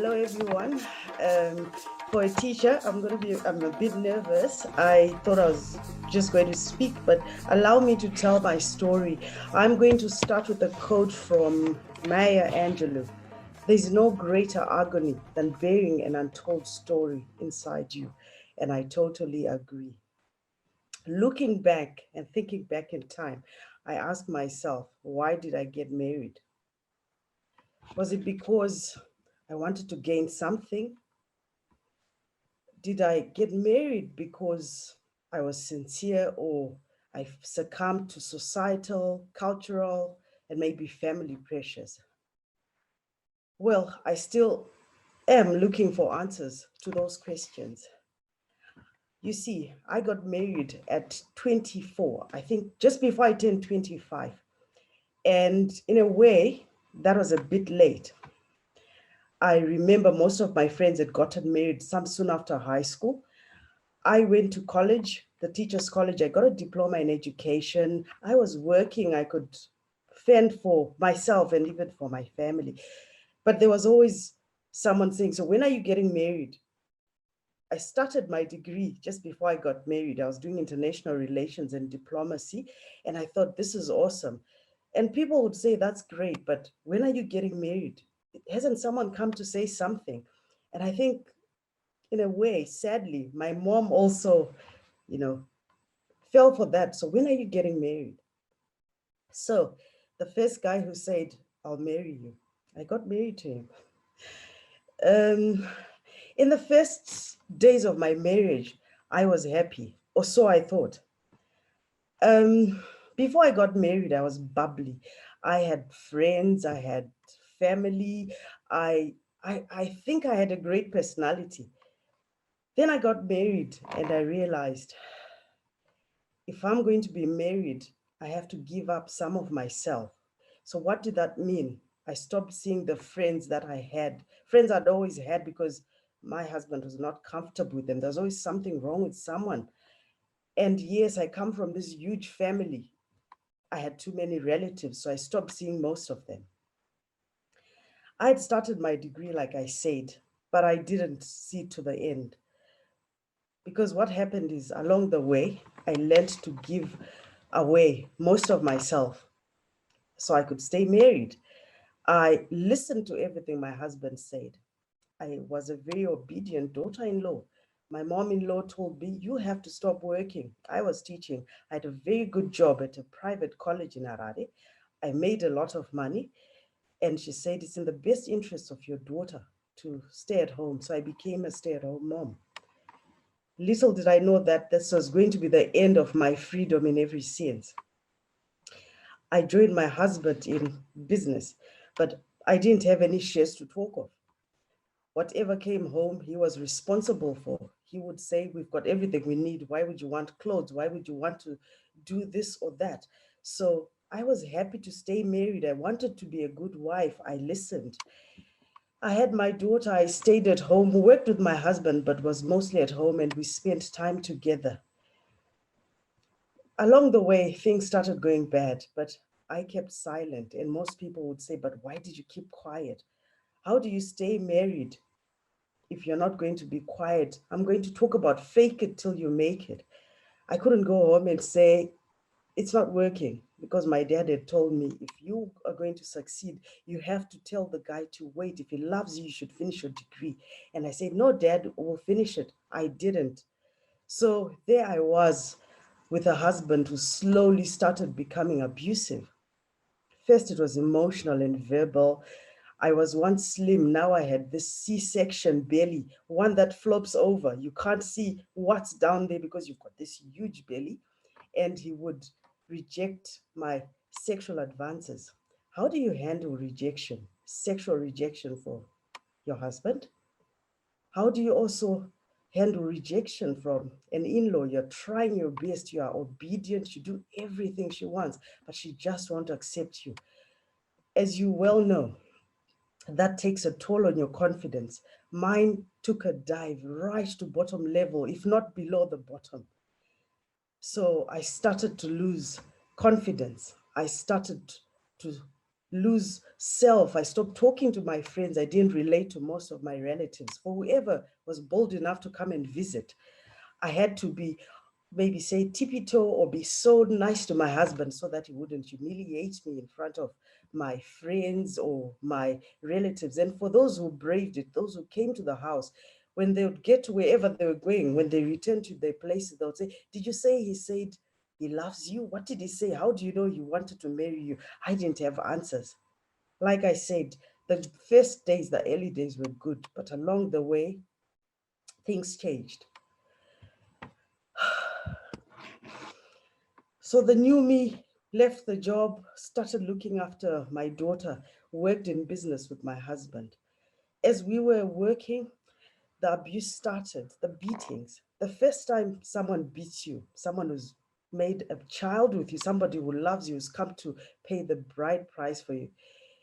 Hello, everyone. For a teacher, I'm a bit nervous. I thought I was just going to speak, but allow me to tell my story. I'm going to start with a quote from Maya Angelou. There's no greater agony than bearing an untold story inside you. And I totally agree. Looking back and thinking back in time, I asked myself, why did I get married? Was it because I wanted to gain something? Did I get married because I was sincere, or I succumbed to societal, cultural, and maybe family pressures? Well, I still am looking for answers to those questions. You see, I got married at 24, I think just before I turned 25. And in a way, that was a bit late. I remember most of my friends had gotten married some soon after high school. I went to college, the teacher's college. I got a diploma in education. I was working. I could fend for myself and even for my family. But there was always someone saying, so when are you getting married? I started my degree just before I got married. I was doing international relations and diplomacy. And I thought, this is awesome. And people would say, that's great, but when are you getting married? Hasn't someone come to say something? And I think, in a way, sadly, my mom also, you know, fell for that. So when are you getting married? So the first guy who said, I'll marry you, I got married to him. In the first days of my marriage, I was happy, or so I thought. Before I got married, I was bubbly. I had friends, I had family. I think I had a great personality. Then I got married and I realized, if I'm going to be married, I have to give up some of myself. So what did that mean? I stopped seeing the friends that I had, friends I'd always had, because my husband was not comfortable with them. There's always something wrong with someone. And yes, I come from this huge family. I had too many relatives, so I stopped seeing most of them. I had started my degree, like I said, but I didn't see to the end. Because what happened is, along the way, I learned to give away most of myself so I could stay married. I listened to everything my husband said. I was a very obedient daughter-in-law. My mom-in-law told me, you have to stop working. I was teaching. I had a very good job at a private college in Harare. I made a lot of money. And she said, it's in the best interest of your daughter to stay at home. So I became a stay-at-home mom. Little did I know that this was going to be the end of my freedom in every sense. I joined my husband in business, but I didn't have any shares to talk of. Whatever came home, he was responsible for. He would say, we've got everything we need. Why would you want clothes? Why would you want to do this or that? So I was happy to stay married. I wanted to be a good wife. I listened. I had my daughter. I stayed at home, worked with my husband, but was mostly at home, and we spent time together. Along the way, things started going bad, but I kept silent. And most people would say, but why did you keep quiet? How do you stay married if you're not going to be quiet? I'm going to talk about fake it till you make it. I couldn't go home and say, it's not working, because my dad had told me, if you are going to succeed, you have to tell the guy to wait. If he loves you, you should finish your degree. And I said, no, Dad, we'll finish it. I didn't. So there I was with a husband who slowly started becoming abusive. First, it was emotional and verbal. I was once slim. Now I had this C-section belly, one that flops over. You can't see what's down there because you've got this huge belly. And he would reject my sexual advances. How do you handle rejection, sexual rejection for your husband? How do you also handle rejection from an in-law? You're trying your best, you are obedient, you do everything she wants, but she just won't accept you. As you well know, that takes a toll on your confidence. Mine took a dive right to bottom level, if not below the bottom. So I started to lose confidence. I started to lose self. I stopped talking to my friends. I didn't relate to most of my relatives. For whoever was bold enough to come and visit, I had to be, maybe say, tippy-toe or be so nice to my husband so that he wouldn't humiliate me in front of my friends or my relatives. And for those who braved it, those who came to the house, when they would get to wherever they were going, when they returned to their places, they would say, did you say he said he loves you? What did he say? How do you know he wanted to marry you? I didn't have answers. Like I said, the first days, the early days were good, but along the way, things changed. So the new me left the job, started looking after my daughter, worked in business with my husband. As we were working, the abuse started, the beatings. The first time someone beats you, someone who's made a child with you, somebody who loves you, has come to pay the bride price for you,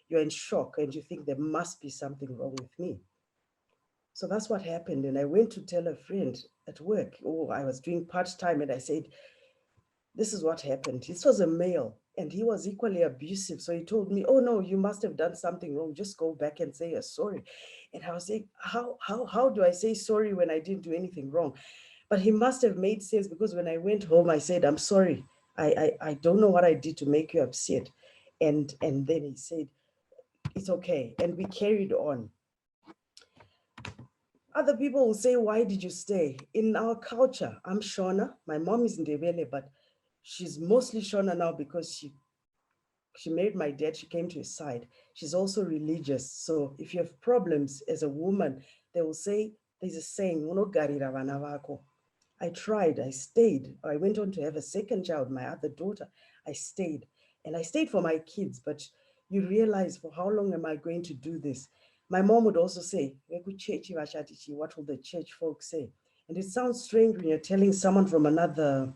you're in shock and you think there must be something wrong with me. So that's what happened. And I went to tell a friend at work, oh, I was doing part-time, and I said, this is what happened. This was a male and he was equally abusive. So he told me, oh no, you must have done something wrong. Just go back and say you're sorry. And I was saying, how do I say sorry when I didn't do anything wrong? But he must have made sense, because when I went home, I said, I'm sorry. I don't know what I did to make you upset. And then he said, it's okay. And we carried on. Other people will say, why did you stay? In our culture, I'm Shona. My mom is Ndebele, but she's mostly Shona now because she married my dad. She came to his side. She's also religious. So if you have problems as a woman, they will say, there's a saying, "Unogarira vana vako." I tried, I stayed. I went on to have a second child, my other daughter. I stayed. And I stayed for my kids, but you realize, for how long am I going to do this? My mom would also say, what will the church folks say? And it sounds strange when you're telling someone from another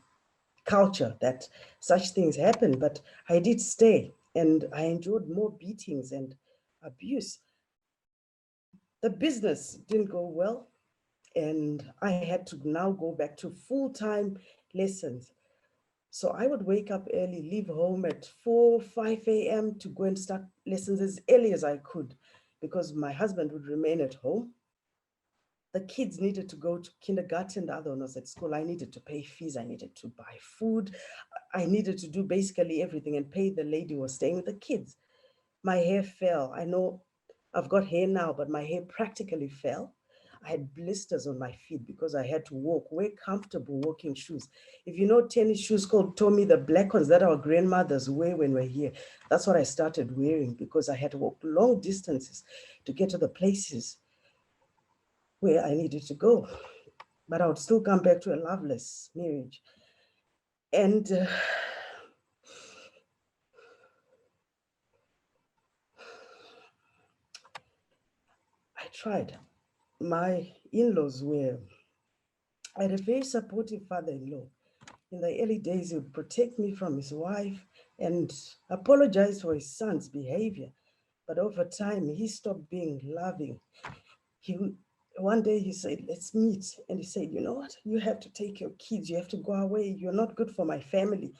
culture that such things happen, but I did stay and I endured more beatings and abuse. The business didn't go well, and I had to now go back to full-time lessons. So I would wake up early, leave home at 4, 5 a.m. to go and start lessons as early as I could, because my husband would remain at home. The kids needed to go to kindergarten, the other one was at school. I needed to pay fees, I needed to buy food, I needed to do basically everything and pay the lady who was staying with the kids. My hair fell. I know I've got hair now, but my hair practically fell. I had blisters on my feet because I had to walk, wear comfortable walking shoes. If you know tennis shoes called Tommy, the black ones that our grandmothers wear when we're here, that's what I started wearing, because I had to walk long distances to get to the places where I needed to go. But I would still come back to a loveless marriage. And I tried. My in-laws were, I had a very supportive father-in-law. In the early days, he would protect me from his wife and apologize for his son's behavior. But over time, he stopped being loving. He One day he said, let's meet. And he said, you know what? You have to take your kids. You have to go away. You're not good for my family.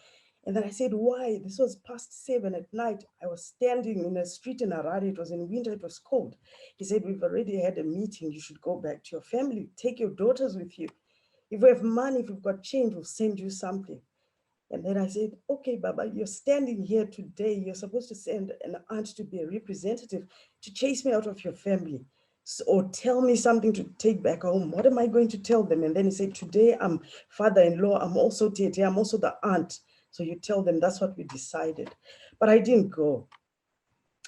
And then I said, why? This was past 7 at night. I was standing in a street in Harare. It was in winter. It was cold. He said, we've already had a meeting. You should go back to your family. Take your daughters with you. If we have money, if we've got change, we'll send you something. And then I said, okay, Baba, you're standing here today. You're supposed to send an aunt to be a representative to chase me out of your family. So, or tell me something to take back home. What am I going to tell them? And then he said, today I'm father-in-law. I'm also Tete. I'm also the aunt. So you tell them that's what we decided. But I didn't go.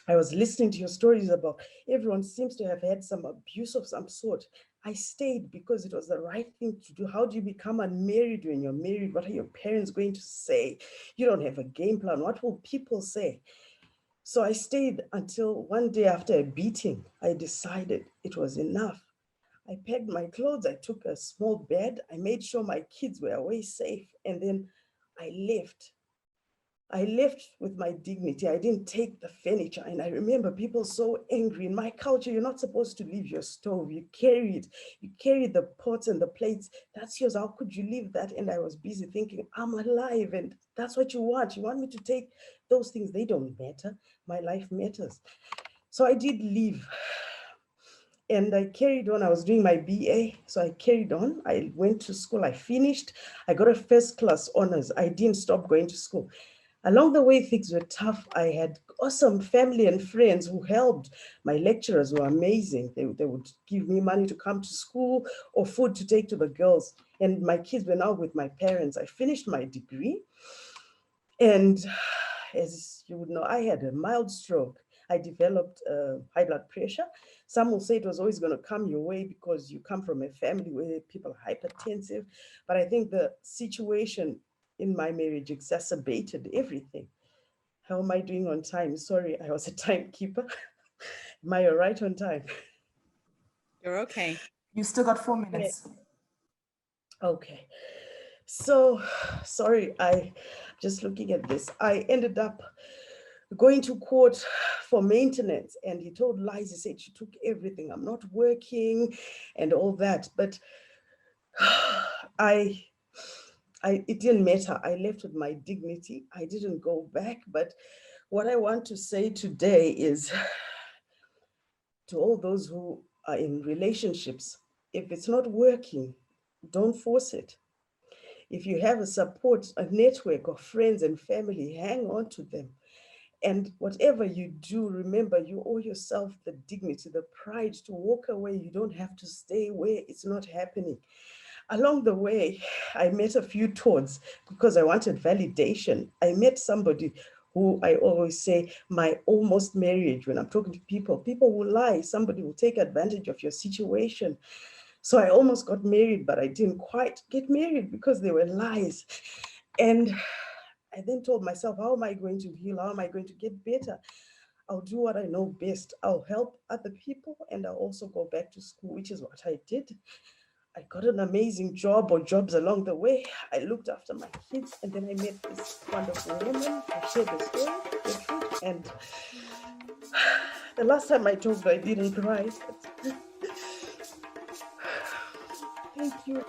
I was listening to your stories about everyone seems to have had some abuse of some sort. I stayed because it was the right thing to do. How do you become unmarried when you're married? What are your parents going to say? You don't have a game plan. What will people say? So I stayed until one day, after a beating, I decided it was enough. I packed my clothes, I took a small bed, I made sure my kids were away safe, and then I left. I left with my dignity. I didn't take the furniture. And I remember people so angry. In my culture, you're not supposed to leave your stove. You carry it. You carry the pots and the plates. That's yours. How could you leave that? And I was busy thinking, I'm alive. And that's what you want. You want me to take those things. They don't matter. My life matters. So I did leave. And I carried on. I was doing my BA, so I carried on. I went to school. I finished. I got a first class honors. I didn't stop going to school. Along the way, things were tough. I had awesome family and friends who helped. My lecturers were amazing. They would give me money to come to school or food to take to the girls. And my kids were now with my parents. I finished my degree. And as you would know, I had a mild stroke. I developed high blood pressure. Some will say it was always going to come your way because you come from a family where people are hypertensive. But I think the situation in my marriage exacerbated everything. How am I doing on time? Sorry, I was a timekeeper. Am I right on time? You're okay. You still got 4 minutes. Okay. So, sorry, I just looking at this. I ended up going to court for maintenance, and he told lies. He said she took everything. I'm not working and all that. But it didn't matter. I left with my dignity. I didn't go back. But what I want to say today is to all those who are in relationships, if it's not working, don't force it. If you have a network of friends and family, hang on to them. And whatever you do, remember you owe yourself the dignity, the pride to walk away. You don't have to stay where it's not happening. Along the way, I met a few toads because I wanted validation. I met somebody who I always say, my almost marriage, when I'm talking to people will lie. Somebody will take advantage of your situation. So I almost got married, but I didn't quite get married because they were lies. And I then told myself, how am I going to heal? How am I going to get better? I'll do what I know best. I'll help other people, and I'll also go back to school, which is what I did. I got an amazing job or jobs along the way. I looked after my kids, and then I met this wonderful woman. I shared the story, the truth, and the last time I told her I didn't cry. Thank you.